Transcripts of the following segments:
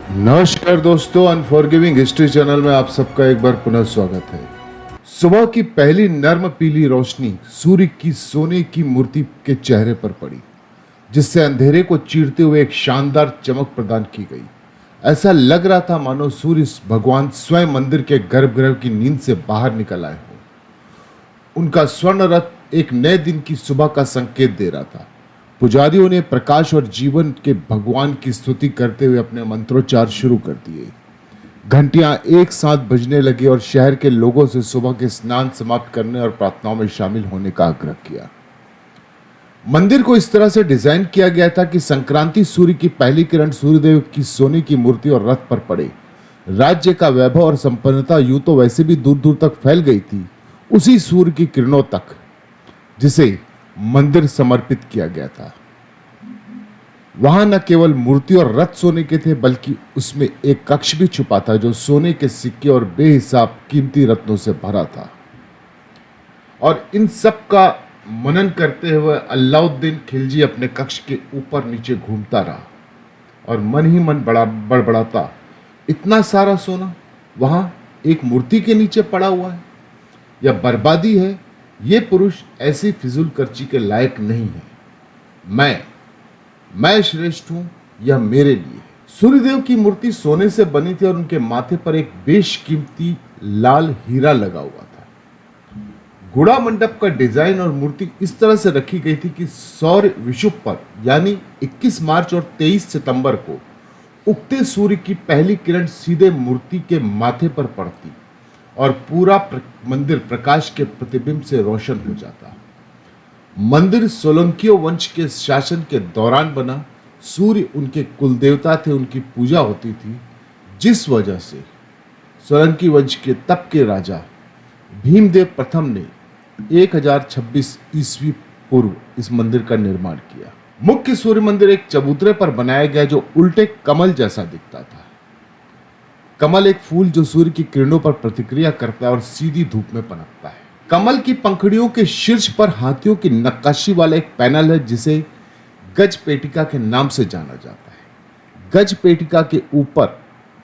नमस्कार दोस्तों, unforgiving history channel में आप सबका एक बार पुनः स्वागत है। सुबह की पहली नर्म पीली रोशनी सूर्य की सोने की मूर्ति के चेहरे पर पड़ी, जिससे अंधेरे को चीरते हुए एक शानदार चमक प्रदान की गई। ऐसा लग रहा था मानो सूर्य भगवान स्वयं मंदिर के गर्भगृह की नींद से बाहर निकल आए हो। उनका स्वर्ण रथ एक नए दिन की सुबह का संकेत दे रहा था। पुजारियों ने प्रकाश और जीवन के भगवान की स्तुति करते हुए अपने मंत्रोच्चार शुरू कर दिए। घंटियां एक साथ बजने लगी और शहर के लोगों से सुबह के स्नान समाप्त करने और प्रार्थनाओं में शामिल होने का आग्रह किया। मंदिर को इस तरह से डिजाइन किया गया था कि संक्रांति सूर्य की पहली किरण सूर्यदेव की सोने की मूर्ति और रथ पर पड़े। राज्य का वैभव और संपन्नता यूं तो वैसे भी दूर दूर तक फैल गई थी, उसी सूर्य की किरणों तक जिसे मंदिर समर्पित किया गया था। वहां न केवल मूर्ति और रथ सोने के थे, बल्कि उसमें एक कक्ष भी छुपा था जो सोने के सिक्के और बेहिसाब कीमती रत्नों से भरा था। और इन सब का मनन करते हुए अलाउद्दीन खिलजी अपने कक्ष के ऊपर नीचे घूमता रहा और मन ही मन बड़बड़ाता, इतना सारा सोना वहां एक मूर्ति के नीचे पड़ा हुआ है, यह बर्बादी है। ये पुरुष ऐसी फिजूल खर्ची के लायक नहीं है। मैं श्रेष्ठ हूं, यह मेरे लिए। सूर्यदेव की मूर्ति सोने से बनी थी और उनके माथे पर एक बेशकीमती लाल हीरा लगा हुआ था। गुड़ा मंडप का डिजाइन और मूर्ति इस तरह से रखी गई थी कि सौर विषुव पर यानी 21 मार्च और 23 सितंबर को उगते सूर्य की पहली किरण सीधे मूर्ति के माथे पर पड़ती और पूरा मंदिर प्रकाश के प्रतिबिंब से रोशन हो जाता। मंदिर सोलंकियों वंश के शासन के दौरान बना। सूर्य उनके कुलदेवता थे, उनकी पूजा होती थी, जिस वजह से सोलंकी वंश के तब के राजा भीमदेव प्रथम ने 1026 ईस्वी पूर्व इस मंदिर का निर्माण किया। मुख्य सूर्य मंदिर एक चबूतरे पर बनाया गया जो उल्टे कमल जैसा दिखता था। कमल एक फूल जो सूर्य की किरणों पर प्रतिक्रिया करता है और सीधी धूप में पनपता है। कमल की पंखुड़ियों के शीर्ष पर हाथियों की नक्काशी वाला एक पैनल है जिसे गज पेटिका के नाम से जाना जाता है। गज पेटिका के ऊपर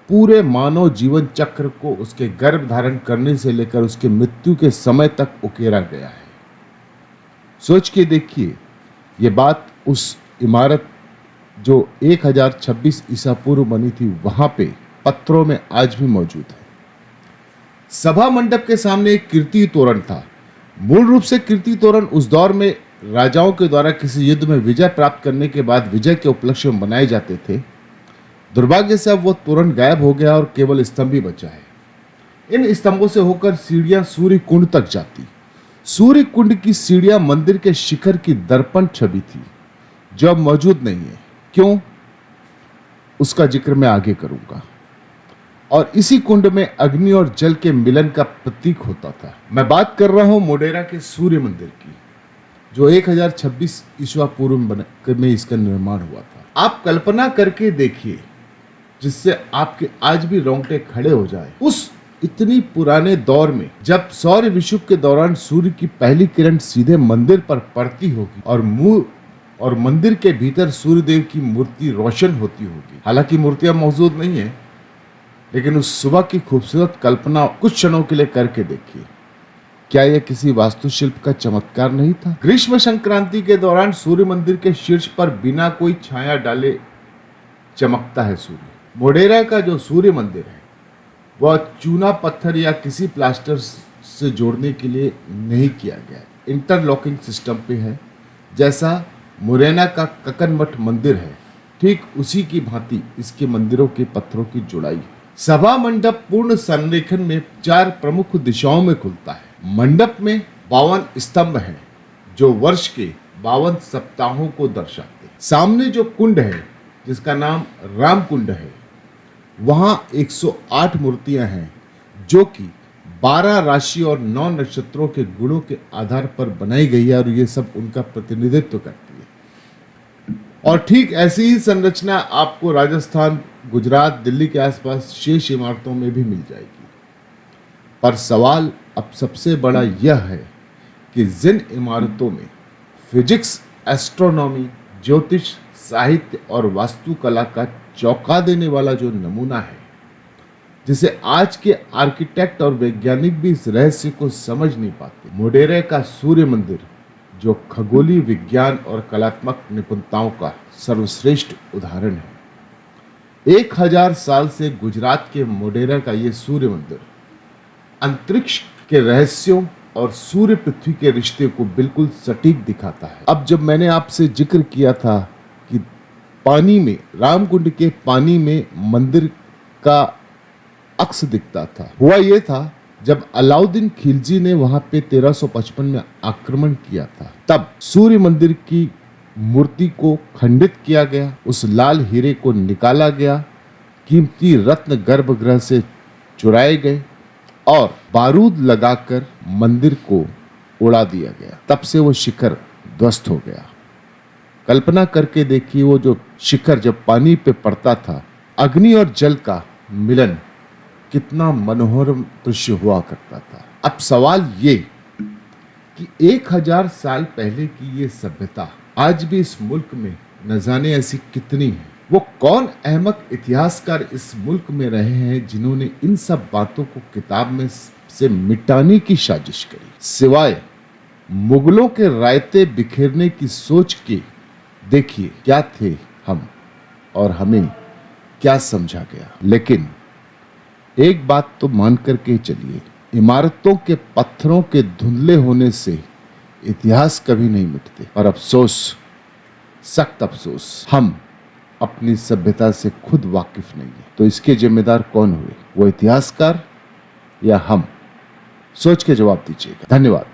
पूरे मानव जीवन चक्र को उसके गर्भ धारण करने से लेकर उसके मृत्यु के समय तक उकेरा गया है। सोच के देखिए, ये बात उस इमारत जो 1026 ईसा पूर्व बनी थी वहां पे पत्थरों में आज भी मौजूद है। सभा मंडप के सामने एक कीर्ति तोरण था। मूल रूप से कीर्ति तोरण उस दौर में राजाओं के द्वारा किसी युद्ध में विजय प्राप्त करने के बाद विजय के उपलक्ष्य में बनाए जाते थे। दुर्भाग्य से अब वो तोरण गायब हो गया और केवल स्तंभ ही बचा है। इन स्तंभों से होकर सीढ़ियां सूर्य कुंड तक जाती। सूर्य कुंड की सीढ़ियां मंदिर के शिखर की दर्पण छवि थी जो अब मौजूद नहीं है। क्यों, उसका जिक्र मैं आगे करूंगा। और इसी कुंड में अग्नि और जल के मिलन का प्रतीक होता था। मैं बात कर रहा हूं मोढेरा के सूर्य मंदिर की, जो 1026 ईस्वी पूर्व में इसका निर्माण हुआ था। आप कल्पना करके देखिए, जिससे आपके आज भी रोंगटे खड़े हो जाए। उस इतनी पुराने दौर में जब सौर विषुव के दौरान सूर्य की पहली किरण सीधे मंदिर पर पड़ती होगी और मंदिर के भीतर सूर्यदेव की मूर्ति रोशन होती होगी। हालांकि मूर्तियां मौजूद नहीं है, लेकिन उस सुबह की खूबसूरत कल्पना कुछ क्षणों के लिए करके देखिए। क्या यह किसी वास्तुशिल्प का चमत्कार नहीं था? ग्रीष्म संक्रांति के दौरान सूर्य मंदिर के शीर्ष पर बिना कोई छाया डाले चमकता है सूर्य। मोढेरा का जो सूर्य मंदिर है वह चूना पत्थर या किसी प्लास्टर से जोड़ने के लिए नहीं किया गया, इंटरलॉकिंग सिस्टम पे है। जैसा मुरैना का ककनमठ मंदिर है, ठीक उसी की भांति इसके मंदिरों के पत्थरों की जुड़ाई है। सभा मंडप पूर्ण संरेखन में 4 प्रमुख दिशाओं में खुलता है। मंडप में 52 स्तंभ हैं जो वर्ष के 52 सप्ताहों को दर्शाते हैं। सामने जो कुंड है जिसका नाम राम कुंड है, वहां 108 मूर्तियां हैं जो कि 12 राशि और 9 नक्षत्रों के गुणों के आधार पर बनाई गई है और ये सब उनका प्रतिनिधित्व करती है। और ठीक ऐसी ही संरचना आपको राजस्थान, गुजरात, दिल्ली के आसपास शेष इमारतों में भी मिल जाएगी। पर सवाल अब सबसे बड़ा यह है कि जिन इमारतों में फिजिक्स, एस्ट्रोनॉमी, ज्योतिष, साहित्य और वास्तुकला का चौंका देने वाला जो नमूना है, जिसे आज के आर्किटेक्ट और वैज्ञानिक भी इस रहस्य को समझ नहीं पाते। मोढेरा का सूर्य मंदिर, जो खगोलीय विज्ञान और कलात्मक निपुणताओं का सर्वश्रेष्ठ उदाहरण है। 1000 साल से गुजरात के मोढेरा का ये सूर्य मंदिर अंतरिक्ष के रहस्यों और सूर्य पृथ्वी के रिश्ते को बिल्कुल सटीक दिखाता है। अब जब मैंने आपसे जिक्र किया था कि पानी में, रामकुंड के पानी में मंदिर का अक्स दिखता था, हुआ यह था जब अलाउद्दीन खिलजी ने वहां पे 1355 में आक्रमण किया था, तब सूर्य मंदिर की मूर्ति को खंडित किया गया, उस लाल हीरे को निकाला गया, कीमती रत्न गर्भगृह से चुराए गए और बारूद लगाकर मंदिर को उड़ा दिया गया। तब से वो शिखर ध्वस्त हो गया। कल्पना करके देखिए, वो जो शिखर जब पानी पे पड़ता था, अग्नि और जल का मिलन, कितना मनोहरम दृश्य हुआ करता था। अब सवाल ये कि 1000 साल पहले की ये सभ्यता आज भी इस मुल्क में न जाने ऐसी कितनी है। वो कौन अहमक इतिहासकार इस मुल्क में रहे हैं जिन्होंने इन सब बातों को किताब में से मिटाने की साजिश करी, सिवाय मुगलों के रायते बिखेरने की सोच के। देखिए क्या थे हम और हमें क्या समझा गया। लेकिन एक बात तो मान करके चलिए, इमारतों के पत्थरों के धुंधले होने से इतिहास कभी नहीं मिटते। और अफसोस, सख्त अफसोस, हम अपनी सभ्यता से खुद वाकिफ नहीं है। तो इसके जिम्मेदार कौन हुए, वो इतिहासकार या हम? सोच के जवाब दीजिएगा। धन्यवाद।